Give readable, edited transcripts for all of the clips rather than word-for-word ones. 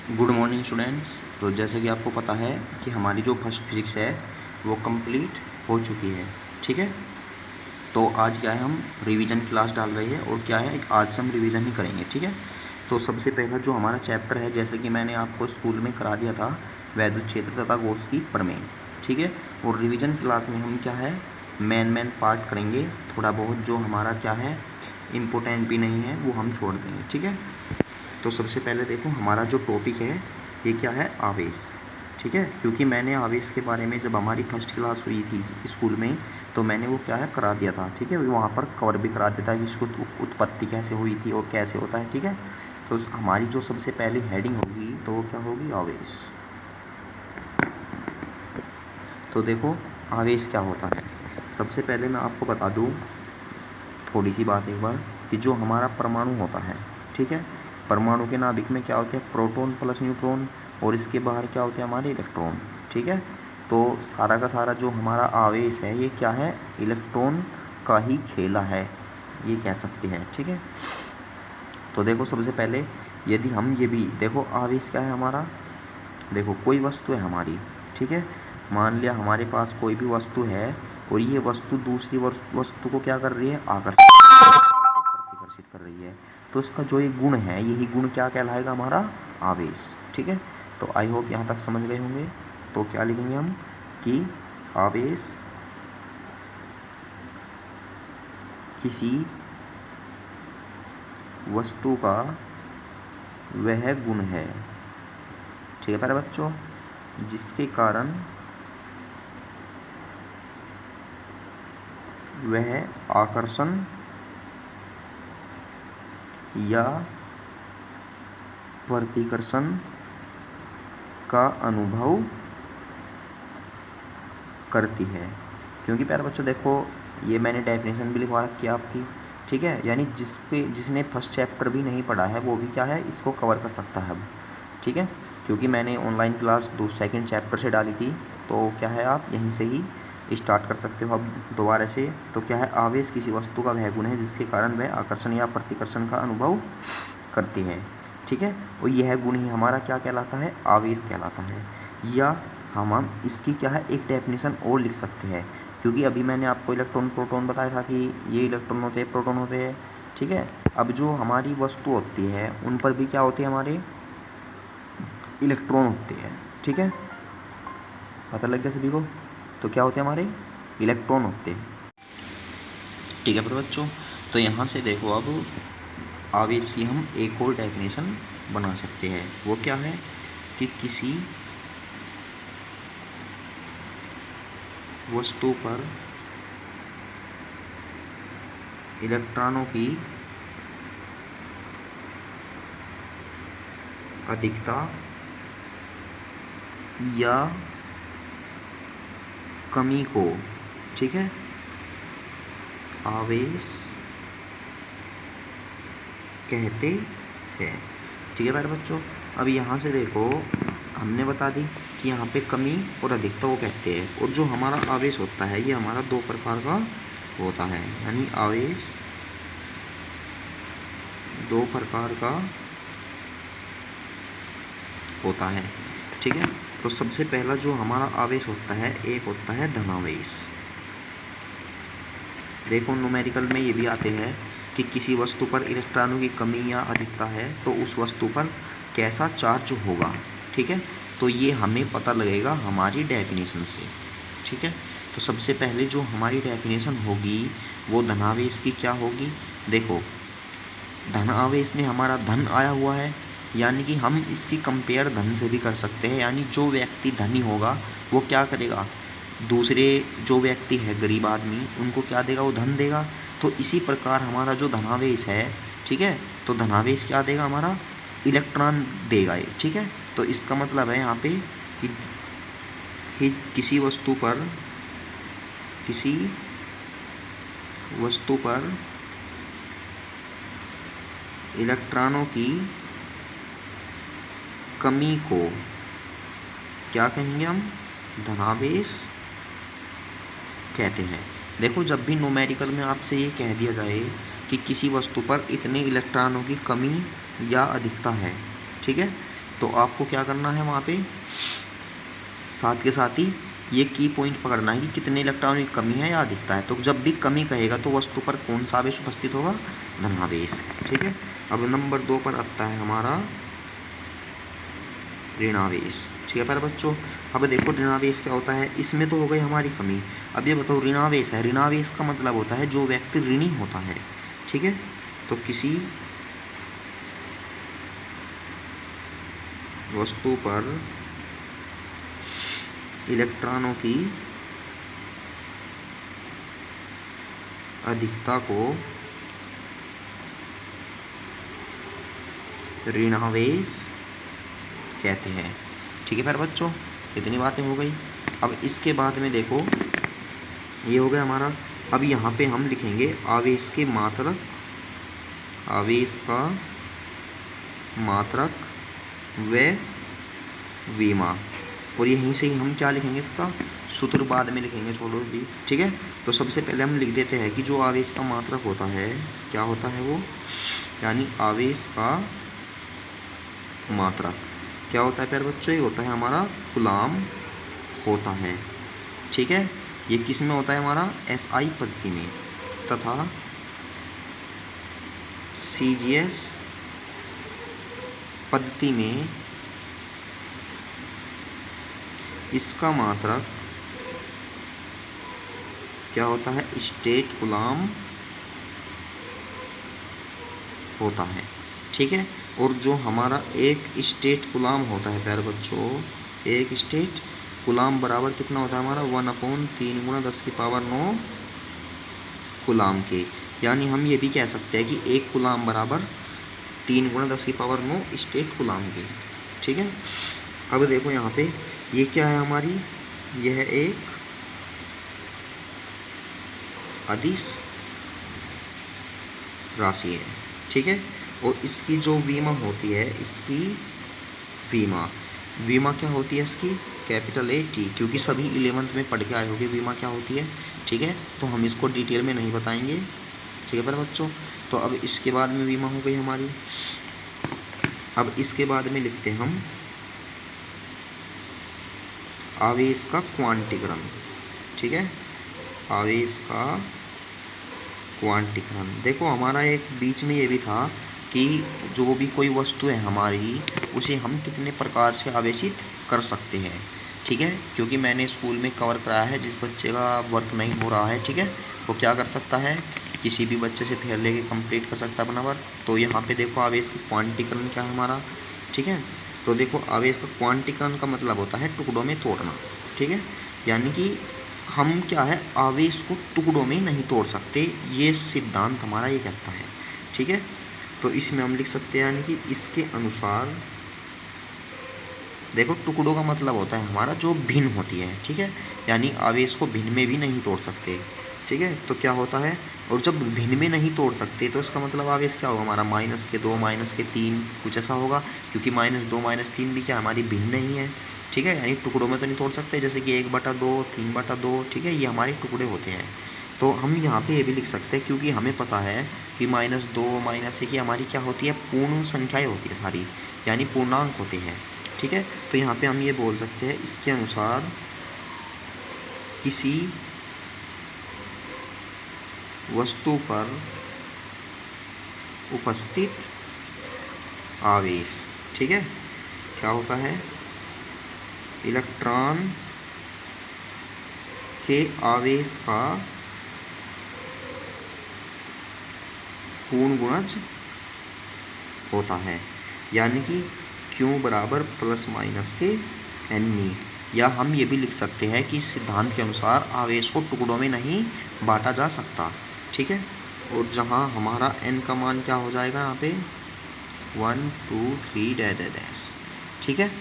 Good morning students. तो जैसे कि आपको पता है कि हमारी जो फर्स्ट फिजिक्स है वो कंप्लीट हो चुकी है। ठीक है, तो आज क्या है, हम रिवीजन क्लास डाल रहे हैं और क्या है, आज से हम रिवीजन ही करेंगे। ठीक है, तो सबसे पहला जो हमारा चैप्टर है, जैसे कि मैंने आपको स्कूल में करा दिया था, वैद्युत क्षेत्र तथा गॉस की प्रमेय। ठीक है, और रिवीजन क्लास में हम क्या है, मेन पार्ट करेंगे। थोड़ा बहुत जो हमारा क्या है इम्पोर्टेंट भी नहीं है वो हम छोड़ देंगे। ठीक है, तो सबसे पहले देखो हमारा जो टॉपिक है ये क्या है, आवेश। ठीक है, क्योंकि मैंने आवेश के बारे में जब हमारी फर्स्ट क्लास हुई थी स्कूल में तो मैंने वो क्या है करा दिया था। ठीक है, वहाँ पर कवर भी करा देता है कि इसको उत्पत्ति कैसे हुई थी और कैसे होता है। ठीक है, तो हमारी जो सबसे पहली हेडिंग होगी तो वो क्या होगी, आवेश। तो देखो आवेश क्या होता है, सबसे पहले मैं आपको बता दूँ थोड़ी सी बात एक बार, कि जो हमारा परमाणु होता है, ठीक है, परमाणु के नाभिक में क्या होते हैं, प्रोटॉन प्लस न्यूट्रॉन, और इसके बाहर क्या होते हैं हमारे इलेक्ट्रॉन। ठीक है, तो सारा का सारा जो हमारा आवेश है ये क्या है, इलेक्ट्रॉन का ही खेला है, ये कह सकते हैं। ठीक है, तो देखो सबसे पहले यदि हम ये भी देखो, आवेश क्या है हमारा, देखो कोई वस्तु है हमारी, ठीक है, मान लिया हमारे पास कोई भी वस्तु है और ये वस्तु दूसरी वस्तु को क्या कर रही है, प्रतिकर्षित कर रही है, तो इसका जो ये गुण है, यही गुण क्या कहलाएगा, हमारा आवेश। ठीक है, तो आई होप यहाँ तक समझ गए होंगे। तो क्या लिखेंगे हम कि आवेश किसी वस्तु का वह गुण है, ठीक है प्यारे बच्चों, जिसके कारण वह आकर्षण या प्रतिकर्षण का अनुभव करती है। क्योंकि प्यारे बच्चों देखो, ये मैंने डेफिनेशन भी लिखवा रखी है आपकी। ठीक है, यानी जिसने फर्स्ट चैप्टर भी नहीं पढ़ा है वो भी क्या है, इसको कवर कर सकता है अब। ठीक है, क्योंकि मैंने ऑनलाइन क्लास सेकंड चैप्टर से डाली थी, तो क्या है आप यहीं से ही स्टार्ट कर सकते हो अब दोबारा से। तो क्या है, आवेश किसी वस्तु का वह गुण है जिसके कारण वह आकर्षण या प्रतिकर्षण का अनुभव करती है। ठीक है, और यह गुण ही हमारा क्या कहलाता है, आवेश कहलाता है। या हम इसकी क्या है, एक डेफिनेशन और लिख सकते हैं, क्योंकि अभी मैंने आपको इलेक्ट्रॉन प्रोटॉन बताया था कि ये इलेक्ट्रॉन होते हैं, प्रोटॉन होते हैं। ठीक है, अब जो हमारी वस्तु होती है उन पर भी क्या होते हैं, हमारे इलेक्ट्रॉन होते हैं। ठीक है, पता लग गया सभी को, तो क्या होते हैं, हमारे इलेक्ट्रॉन होते हैं। ठीक है पर बच्चों, तो यहाँ से देखो अब आवेश की हम एक और डेफिनेशन बना सकते हैं। वो क्या है कि किसी वस्तु पर इलेक्ट्रॉनों की अधिकता या कमी को, ठीक है, आवेश कहते हैं। ठीक है प्यारे बच्चों, अब यहाँ से देखो हमने बता दी कि यहाँ पे कमी और अधिकता वो कहते हैं, और जो हमारा आवेश होता है ये हमारा दो प्रकार का होता है, यानी आवेश दो प्रकार का होता है। ठीक है, तो सबसे पहला जो हमारा आवेश होता है, एक होता है धनावेश। देखो न्यूमेरिकल में ये भी आते हैं कि किसी वस्तु पर इलेक्ट्रॉनों की कमी या अधिकता है तो उस वस्तु पर कैसा चार्ज होगा। ठीक है, तो ये हमें पता लगेगा हमारी डेफिनेशन से। ठीक है, तो सबसे पहले जो हमारी डेफिनेशन होगी वो धनावेश की क्या होगी, देखो धनावेश में हमारा धन आया हुआ है, यानी कि हम इसकी कंपेयर धन से भी कर सकते हैं, यानी जो व्यक्ति धनी होगा वो क्या करेगा, दूसरे जो व्यक्ति है गरीब आदमी उनको क्या देगा, वो धन देगा। तो इसी प्रकार हमारा जो धनावेश है, ठीक है, तो धनावेश क्या देगा, हमारा इलेक्ट्रॉन देगा ये। ठीक है, तो इसका मतलब है यहाँ पे कि किसी वस्तु पर इलेक्ट्रॉनों की कमी को क्या कहेंगे हम, धनावेश कहते हैं। देखो जब भी न्यूमेरिकल में आपसे ये कह दिया जाए कि किसी वस्तु पर इतने इलेक्ट्रॉनों की कमी या अधिकता है, ठीक है, तो आपको क्या करना है वहाँ पे, साथ के साथ ही ये की पॉइंट पकड़ना है कि कितने इलेक्ट्रॉनों की कमी है या अधिकता है। तो जब भी कमी कहेगा तो वस्तु पर कौन सा आवेश उपस्थित होगा, धनावेश। ठीक है, अब नंबर 2 पर आता है हमारा ऋणावेश। ठीक है प्यारे बच्चों, अब देखो ऋणावेश क्या होता है, इसमें तो हो गई हमारी कमी। अब ये बताओ ऋणावेश है, ऋणावेश का मतलब होता है जो व्यक्ति ऋणी होता है। ठीक है, तो किसी वस्तु पर इलेक्ट्रॉनों की अधिकता को ऋणावेश कहते हैं। ठीक है प्यारे बच्चों, इतनी बातें हो गई। अब इसके बाद में देखो ये हो गया हमारा। अब यहाँ पे हम लिखेंगे आवेश के मात्रक, आवेश का मात्रक व विमा, और यहीं से ही हम क्या लिखेंगे, इसका सूत्र बाद में लिखेंगे, छोड़ो भी। ठीक है, तो सबसे पहले हम लिख देते हैं कि जो आवेश का मात्रक होता है क्या होता है वो, यानी आवेश का मात्रक क्या होता है प्यारे बच्चों, ये होता है हमारा कूलाम होता है। ठीक है, ये किस में होता है हमारा, एसआई पद्धति में तथा सीजीएस पद्धति में इसका मात्रक क्या होता है, स्टेट कूलाम होता है। ठीक है, और जो हमारा एक स्टेट कूलाम होता है प्यारे बच्चों, एक स्टेट कूलाम बराबर कितना होता है हमारा, 1/3 × 10⁹ कूलाम के। यानी हम ये भी कह सकते हैं कि एक कूलाम बराबर 3 × 10⁹ स्टेट कूलाम के। ठीक है, अब देखो यहाँ पे ये क्या है हमारी, यह एक अदिश राशि है। ठीक है, और इसकी जो विमा होती है, इसकी विमा क्या होती है इसकी, कैपिटल A-T, क्योंकि सभी 11th में पढ़ के आए होंगे विमा क्या होती है। ठीक है, तो हम इसको डिटेल में नहीं बताएंगे। ठीक है पर बच्चों, तो अब इसके बाद में विमा हो गई हमारी। अब इसके बाद में लिखते हैं हम आवेश का क्वांटीकरण। ठीक है, आवेश का क्वांटीकरण। देखो हमारा एक बीच में ये भी था कि जो भी कोई वस्तु है हमारी, उसे हम कितने प्रकार से आवेशित कर सकते हैं। ठीक है, क्योंकि मैंने स्कूल में कवर कराया है, जिस बच्चे का वर्क नहीं हो रहा है, ठीक है, वो क्या कर सकता है, किसी भी बच्चे से फेयर लेके कंप्लीट कर सकता है अपना वर्क। तो यहाँ पे देखो आवेश का क्वांटीकरण क्या है हमारा। ठीक है, तो देखो आवेश का क्वांटीकरण का मतलब होता है टुकड़ों में तोड़ना। ठीक है, यानी कि हम क्या है, आवेश को टुकड़ों में नहीं तोड़ सकते, ये सिद्धांत हमारा ये कहता है। ठीक है, तो इसमें हम लिख सकते हैं यानी कि इसके अनुसार, देखो टुकड़ों का मतलब होता है हमारा जो भिन्न होती है। ठीक है, यानी आवेश को भिन्न में भी नहीं तोड़ सकते। ठीक है, तो क्या होता है, और जब भिन्न में नहीं तोड़ सकते तो इसका मतलब आवेश क्या होगा हमारा, -2 -3 कुछ ऐसा होगा, क्योंकि -2 -3 भी क्या हमारी भिन्न नहीं है। ठीक है, यानी टुकड़ों में तो नहीं तोड़ सकते, जैसे कि 1/2 3/2। ठीक है, ये हमारे टुकड़े होते हैं। तो हम यहाँ पे ये भी लिख सकते हैं, क्योंकि हमें पता है कि -2 -1 ये हमारी क्या होती है, पूर्ण संख्याएँ होती है सारी, यानी पूर्णांक होते हैं। ठीक है, तो यहाँ पे हम ये बोल सकते हैं इसके अनुसार किसी वस्तु पर उपस्थित आवेश, ठीक है, क्या होता है, इलेक्ट्रॉन के आवेश का पूर्ण गुणज होता है, यानी कि Q बराबर ± के NE। या हम ये भी लिख सकते हैं कि इस सिद्धांत के अनुसार आवेश को टुकड़ों में नहीं बांटा जा सकता। ठीक है, और जहाँ हमारा n का मान क्या हो जाएगा यहाँ पे 1 2 3 ठीक है,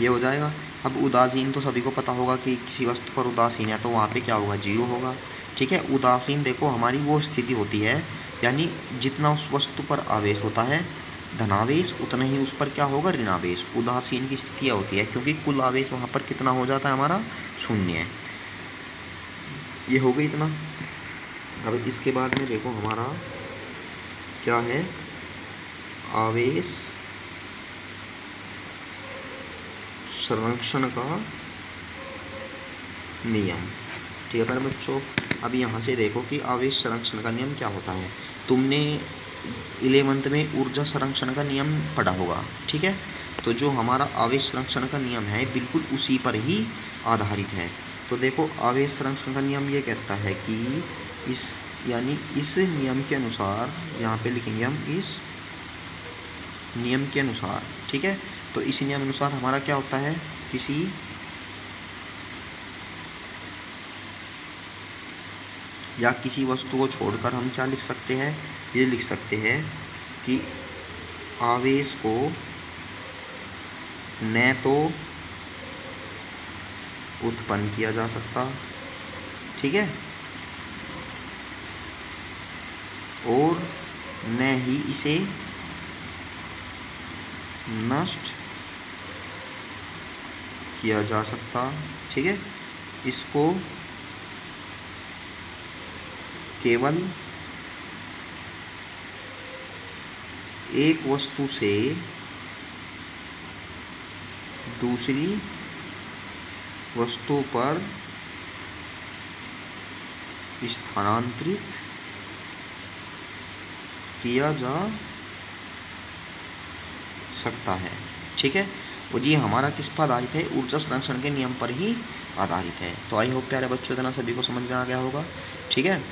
ये हो जाएगा। अब उदासीन तो सभी को पता होगा कि किसी वस्तु पर उदासीन है तो वहाँ पे क्या होगा, 0 होगा। ठीक है, उदासीन देखो हमारी वो स्थिति होती है, यानी जितना उस वस्तु पर आवेश होता है धनावेश, उतना ही उस पर क्या होगा, ऋणावेश। उदासीन की स्थिति होती है क्योंकि कुल आवेश वहाँ पर कितना हो जाता है हमारा, 0। ये हो गई इतना। अब इसके बाद में देखो हमारा क्या है, आवेश संरक्षण का नियम। ठीक है प्यारे बच्चों, अब यहाँ से देखो कि आवेश संरक्षण का नियम क्या होता है। तुमने 11th में ऊर्जा संरक्षण का नियम पढ़ा होगा। ठीक है, तो जो हमारा आवेश संरक्षण का नियम है बिल्कुल उसी पर ही आधारित है। तो देखो आवेश संरक्षण का नियम ये कहता है कि इस नियम के अनुसार, यहाँ पे लिखेंगे हम इस नियम के अनुसार। ठीक है, तो इस नियम अनुसार हमारा क्या होता है, किसी वस्तु को छोड़कर हम क्या लिख सकते हैं, ये लिख सकते हैं कि आवेश को न तो उत्पन्न किया जा सकता, ठीक है, और न ही इसे नष्ट किया जा सकता। ठीक है, इसको केवल एक वस्तु से दूसरी वस्तु पर स्थानांतरित किया जा सकता है। ठीक है, और ये हमारा किस पर आधारित है, ऊर्जा संरक्षण के नियम पर ही आधारित है। तो आई होप प्यारे बच्चों इतना सभी को समझ में आ गया होगा। ठीक है,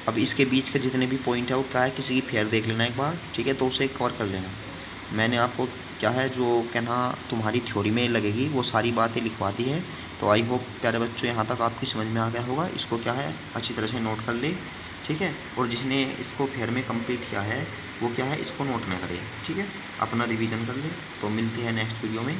अब इसके बीच के जितने भी पॉइंट है वो क्या है, किसी की फेयर देख लेना एक बार। ठीक है, तो उसे कवर कर लेना। मैंने आपको क्या है जो कहना तुम्हारी थ्योरी में लगेगी वो सारी बातें लिखवा दी है। तो आई होप प्यारे बच्चों यहाँ तक आपकी समझ में आ गया होगा। इसको क्या है अच्छी तरह से नोट कर ले। ठीक है, और जिसने इसको फेयर में कंप्लीट किया है वो क्या है इसको नोट ना करे। ठीक है, अपना रिवीजन कर ले। तो मिलते हैं नेक्स्ट वीडियो में।